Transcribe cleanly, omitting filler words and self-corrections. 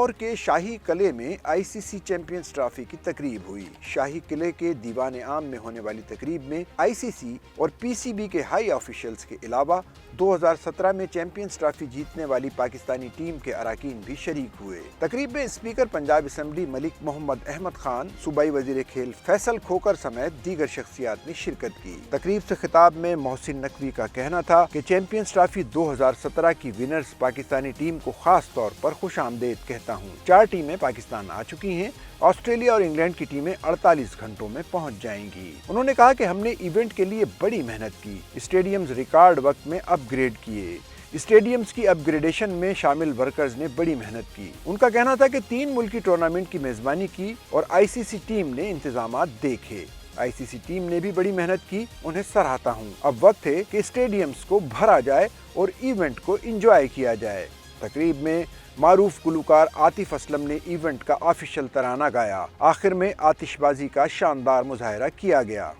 लाहौर के शाही किले में आईसीसी चैंपियंस ट्रॉफी की तकरीब हुई। शाही किले के दीवान आम में होने वाली तकरीब में आईसीसी और पीसीबी के हाई ऑफिशियल्स के अलावा 2017 में चैंपियंस ट्रॉफी जीतने वाली पाकिस्तानी टीम के अरकान भी शरीक हुए। तकरीब में स्पीकर पंजाब असम्बली मलिक मोहम्मद अहमद खान, सूबाई वजीर खेल फैसल खोकर समेत दीगर शख्सियात ने शिरकत की। तकरीब से खिताब में मोहसिन नकवी का कहना था कि चैंपियंस ट्रॉफी 2017 की विनर्स पाकिस्तानी टीम को खास तौर पर खुश आमदेद कहता हूँ। 4 टीमें पाकिस्तान आ चुकी हैं। ऑस्ट्रेलिया और इंग्लैंड की टीमें 48 घंटों में पहुंच जाएंगी। उन्होंने कहा कि हमने इवेंट के लिए बड़ी मेहनत की, स्टेडियम्स रिकॉर्ड वक्त में अपग्रेड किए। स्टेडियम्स की अपग्रेडेशन में शामिल वर्कर्स ने बड़ी मेहनत की। उनका कहना था कि 3 मुल्की टूर्नामेंट की मेजबानी की और आईसीसी टीम ने इंतजामात देखे। आईसीसी टीम ने भी बड़ी मेहनत की, उन्हें सराहता हूँ। अब वक्त है कि स्टेडियम्स को भरा जाए और इवेंट को एंजॉय किया जाए। तकरीब में मारूफ गुलकार आतिफ असलम ने इवेंट का ऑफिशियल तराना गाया। आखिर में आतिशबाजी का शानदार मुजाहरा किया गया।